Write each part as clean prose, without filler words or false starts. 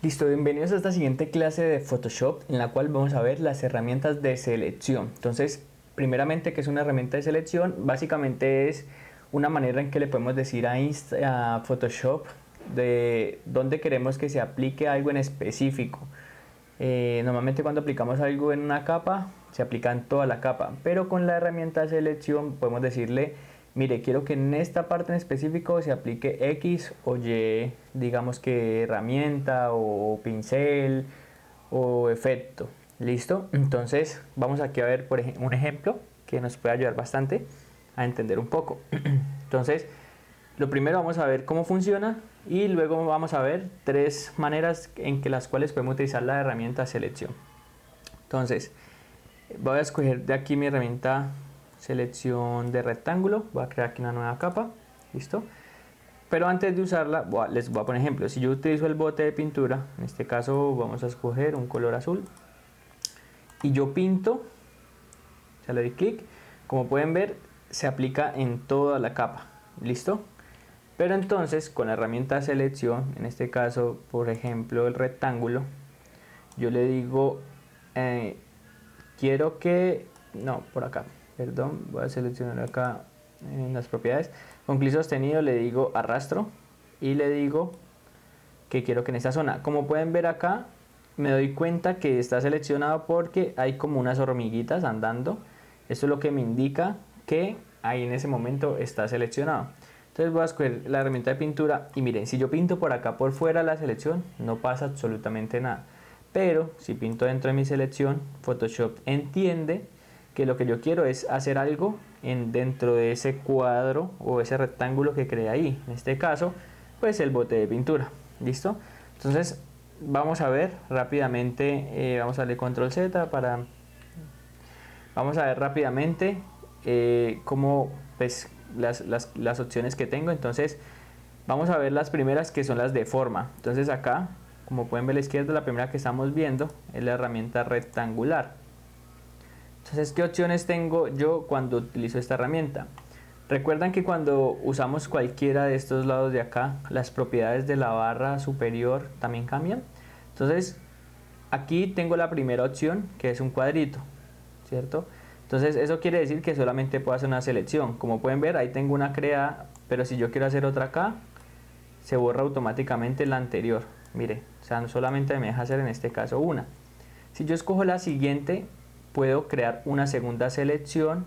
Listo, bienvenidos a esta siguiente clase de Photoshop en la cual vamos a ver las herramientas de selección. Entonces, primeramente, ¿qué es una herramienta de selección? Básicamente es una manera en que le podemos decir a Photoshop de dónde queremos que se aplique algo en específico. Normalmente cuando aplicamos algo en una capa, se aplica en toda la capa, pero con la herramienta de selección podemos decirle: mire, quiero que en esta parte en específico se aplique X o Y, digamos que herramienta o pincel o efecto. ¿Listo? Entonces vamos aquí a ver un ejemplo que nos puede ayudar bastante a entender un poco. Entonces, lo primero vamos a ver cómo funciona y luego vamos a ver tres maneras en que las cuales podemos utilizar la herramienta selección. Entonces, voy a escoger de aquí mi herramienta selección de rectángulo, voy a crear aquí una nueva capa, listo. Pero antes de usarla, les voy a poner ejemplo. Si yo utilizo el bote de pintura, en este caso vamos a escoger un color azul y yo pinto, ya le doy clic, como pueden ver se aplica en toda la capa, listo. Pero entonces con la herramienta selección, en este caso por ejemplo el rectángulo, yo le digo quiero que, no, por acá, perdón, voy a seleccionar acá en las propiedades, con clic sostenido le digo arrastro y le digo que quiero que en esta zona, como pueden ver acá, me doy cuenta que está seleccionado porque hay como unas hormiguitas andando. Esto es lo que me indica que ahí en ese momento está seleccionado. Entonces voy a escoger la herramienta de pintura y miren, si yo pinto por acá por fuera la selección no pasa absolutamente nada. Pero si pinto dentro de mi selección, Photoshop entiende que lo que yo quiero es hacer algo dentro de ese cuadro o ese rectángulo que creé ahí. En este caso, pues el bote de pintura. ¿Listo? Entonces vamos a ver rápidamente, vamos a darle control Z para... Vamos a ver rápidamente cómo pues las opciones que tengo. Entonces vamos a ver las primeras, que son las de forma. Entonces acá, como pueden ver a la izquierda, la primera que estamos viendo es la herramienta rectangular. Entonces, ¿qué opciones tengo yo cuando utilizo esta herramienta? Recuerdan que cuando usamos cualquiera de estos lados de acá, las propiedades de la barra superior también cambian. Entonces, aquí tengo la primera opción, que es un cuadrito, ¿cierto? Entonces, eso quiere decir que solamente puedo hacer una selección. Como pueden ver, ahí tengo una creada, pero si yo quiero hacer otra acá, se borra automáticamente la anterior. Mire, o sea, solamente me deja hacer en este caso una. Si yo escojo la siguiente, puedo crear una segunda selección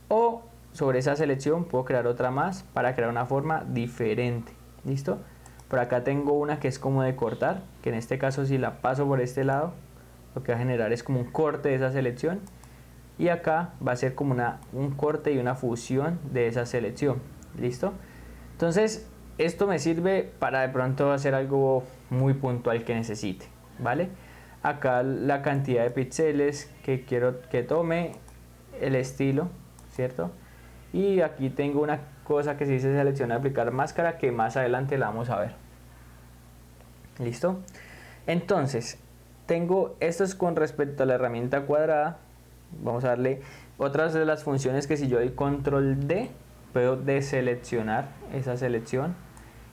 o sobre esa selección puedo crear otra más para crear una forma diferente. ¿Listo? Por acá tengo una que es como de cortar, que en este caso si la paso por este lado, lo que va a generar es como un corte de esa selección. Y acá va a ser como un corte y una fusión de esa selección. ¿Listo? Entonces, esto me sirve para de pronto hacer algo muy puntual que necesite, ¿vale? Acá la cantidad de píxeles que quiero que tome, el estilo, ¿cierto? Y aquí tengo una cosa que se dice seleccionar, aplicar máscara, que más adelante la vamos a ver. ¿Listo? Entonces, tengo esto es con respecto a la herramienta cuadrada. Vamos a darle otras de las funciones, que si yo doy control D, puedo deseleccionar esa selección.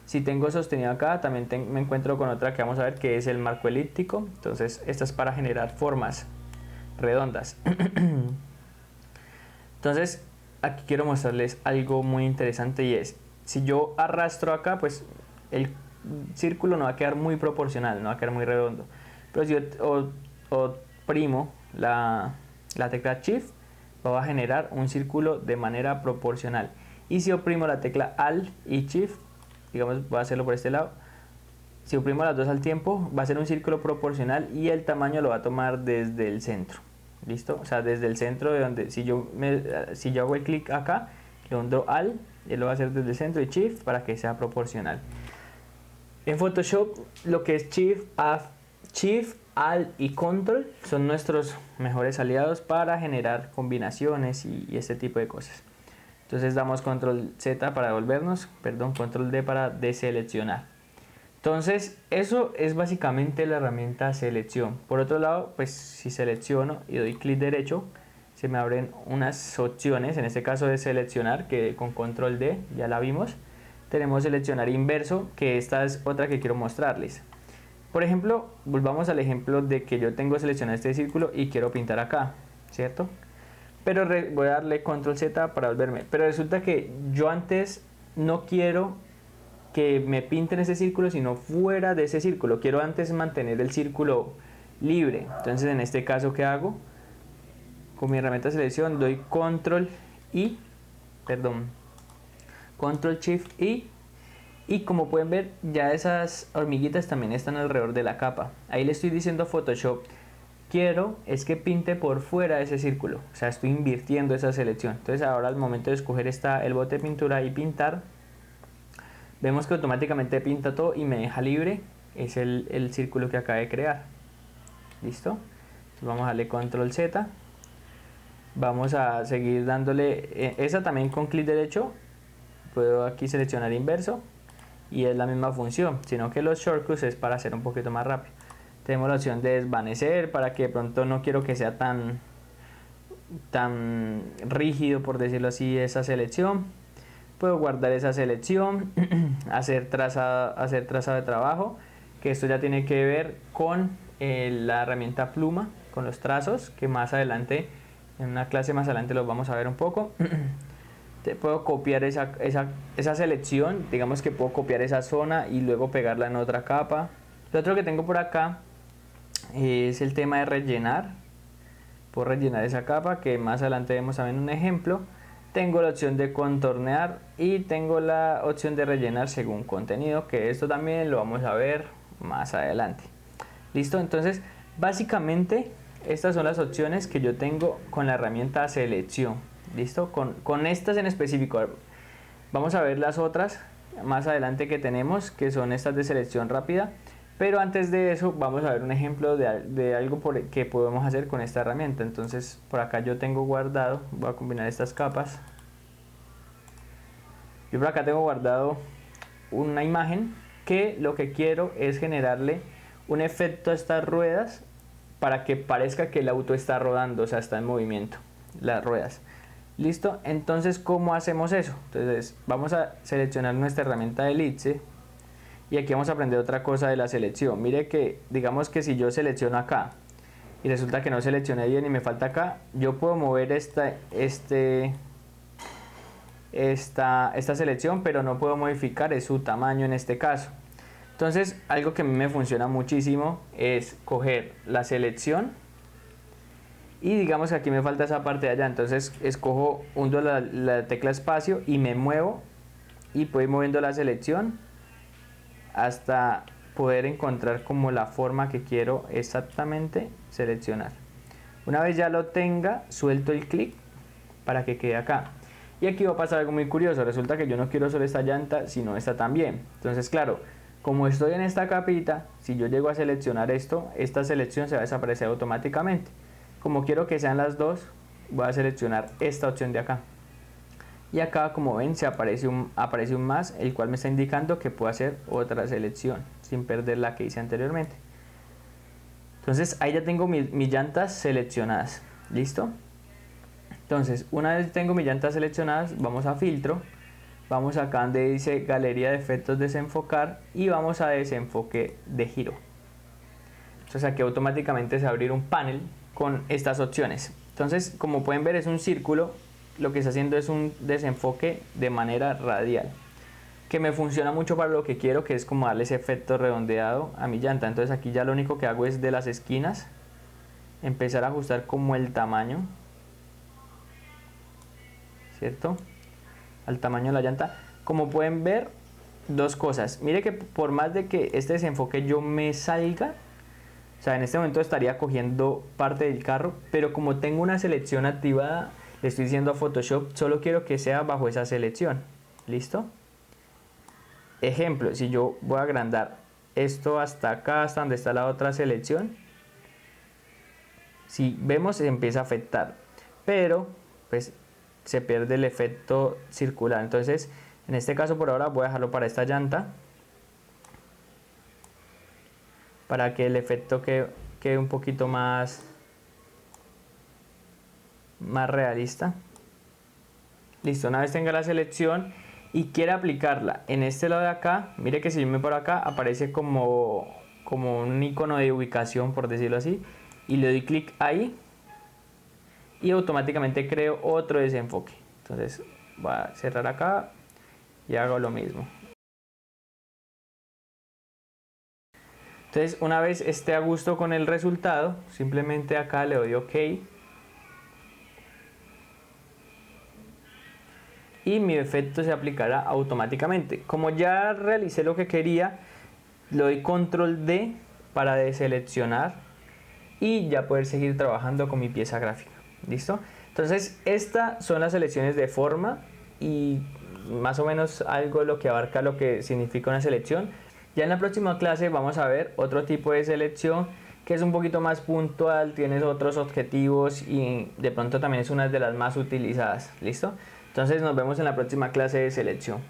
Si tengo sostenido acá, también me encuentro con otra que vamos a ver, que es el marco elíptico. Entonces, esta es para generar formas redondas. Entonces, aquí quiero mostrarles algo muy interesante, y es, si yo arrastro acá, pues el círculo no va a quedar muy proporcional, no va a quedar muy redondo. Pero si yo oprimo la tecla Shift, va a generar un círculo de manera proporcional. Y si oprimo la tecla Alt y Shift, digamos, voy a hacerlo por este lado, si oprimo las dos al tiempo, va a ser un círculo proporcional y el tamaño lo va a tomar desde el centro. ¿Listo? O sea, desde el centro, de donde, si yo hago el clic acá, le doy Alt, él lo va a hacer desde el centro, y Shift para que sea proporcional. En Photoshop, lo que es Shift, Alt y Control son nuestros mejores aliados para generar combinaciones y este tipo de cosas. Entonces damos control Z para devolvernos, perdón, control D para deseleccionar. Entonces eso es básicamente la herramienta selección. Por otro lado, pues si selecciono y doy clic derecho, se me abren unas opciones, en este caso de seleccionar, que con control D ya la vimos. Tenemos seleccionar inverso, que esta es otra que quiero mostrarles. Por ejemplo, volvamos al ejemplo de que yo tengo seleccionado este círculo y quiero pintar acá, ¿cierto? Pero voy a darle control Z para volverme. Pero resulta que yo antes no quiero que me pinten ese círculo, sino fuera de ese círculo. Quiero antes mantener el círculo libre. Entonces en este caso, ¿qué hago? Con mi herramienta de selección doy control I, perdón, control shift I, y como pueden ver ya esas hormiguitas también están alrededor de la capa. Ahí le estoy diciendo a Photoshop, quiero es que pinte por fuera de ese círculo, o sea, estoy invirtiendo esa selección. Entonces ahora al momento de escoger el bote de pintura y pintar, vemos que automáticamente pinta todo y me deja libre. Es el círculo que acabé de crear. ¿Listo? Entonces vamos a darle control Z. Vamos a seguir dándole, esa también con clic derecho, puedo aquí seleccionar inverso y es la misma función, sino que los shortcuts es para hacer un poquito más rápido. Tenemos la opción de desvanecer para que de pronto no quiero que sea tan rígido, por decirlo así, esa selección. Puedo guardar esa selección, hacer trazado de trabajo, que esto ya tiene que ver con la herramienta pluma, con los trazos, que más adelante, en una clase más adelante los vamos a ver un poco. Puedo copiar esa selección, digamos que puedo copiar esa zona y luego pegarla en otra capa. Lo otro que tengo por acá es el tema de rellenar. Puedo rellenar esa capa, que más adelante vemos también un ejemplo. Tengo la opción de contornear y tengo la opción de rellenar según contenido, que esto también lo vamos a ver más adelante. Listo, entonces básicamente estas son las opciones que yo tengo con la herramienta selección. Listo, con estas en específico. Vamos a ver las otras más adelante que tenemos, que son estas de selección rápida. Pero antes de eso vamos a ver un ejemplo de algo que podemos hacer con esta herramienta. Entonces por acá yo tengo guardado, voy a combinar estas capas. Yo por acá tengo guardado una imagen que lo que quiero es generarle un efecto a estas ruedas para que parezca que el auto está rodando, o sea, está en movimiento, las ruedas. Listo, entonces ¿cómo hacemos eso? Entonces vamos a seleccionar nuestra herramienta de elipse. Y aquí vamos a aprender otra cosa de la selección. Mire que, digamos que si yo selecciono acá y resulta que no seleccioné bien y me falta acá, yo puedo mover esta selección, pero no puedo modificar su tamaño en este caso. Entonces, algo que a mí me funciona muchísimo es coger la selección y digamos que aquí me falta esa parte de allá. Entonces, hundo la tecla espacio y me muevo y puedo ir moviendo la selección hasta poder encontrar como la forma que quiero exactamente seleccionar. Una vez ya lo tenga, suelto el clic para que quede acá. Y aquí va a pasar algo muy curioso. Resulta que yo no quiero solo esta llanta, sino esta también. Entonces, claro, como estoy en esta capita, si yo llego a seleccionar esto, esta selección se va a desaparecer automáticamente. Como quiero que sean las dos, voy a seleccionar esta opción de acá. Y acá, como ven, aparece un más, el cual me está indicando que puedo hacer otra selección sin perder la que hice anteriormente. Entonces ahí ya tengo mis llantas seleccionadas. ¿Listo? Entonces, una vez tengo mis llantas seleccionadas, vamos a filtro, vamos acá donde dice galería de efectos desenfocar y vamos a desenfoque de giro. Entonces aquí automáticamente se va a abrir un panel con estas opciones. Entonces, como pueden ver, es un círculo. Lo que está haciendo es un desenfoque de manera radial, que me funciona mucho para lo que quiero, que es como darle ese efecto redondeado a mi llanta. Entonces aquí ya lo único que hago es de las esquinas empezar a ajustar como el tamaño, ¿cierto? Al tamaño de la llanta. Como pueden ver, dos cosas. Mire que por más de que este desenfoque yo me salga, o sea, en este momento estaría cogiendo parte del carro, pero como tengo una selección activada, le estoy diciendo a Photoshop, solo quiero que sea bajo esa selección. ¿Listo? Ejemplo, si yo voy a agrandar esto hasta acá, hasta donde está la otra selección, si vemos se empieza a afectar, pero pues se pierde el efecto circular. Entonces, en este caso por ahora voy a dejarlo para esta llanta, para que el efecto quede un poquito más realista. Listo, una vez tenga la selección y quiere aplicarla en este lado de acá, mire que si yo me paro acá aparece como como un icono de ubicación, por decirlo así, y le doy clic ahí y automáticamente creo otro desenfoque. Entonces voy a cerrar acá y hago lo mismo. Entonces, una vez esté a gusto con el resultado, simplemente acá le doy OK y mi efecto se aplicará automáticamente. Como ya realicé lo que quería, le doy control D para deseleccionar y ya poder seguir trabajando con mi pieza gráfica. ¿Listo? Entonces, estas son las selecciones de forma y más o menos algo lo que abarca lo que significa una selección. Ya en la próxima clase vamos a ver otro tipo de selección que es un poquito más puntual, tienes otros objetivos y de pronto también es una de las más utilizadas. ¿Listo? Entonces nos vemos en la próxima clase de selección.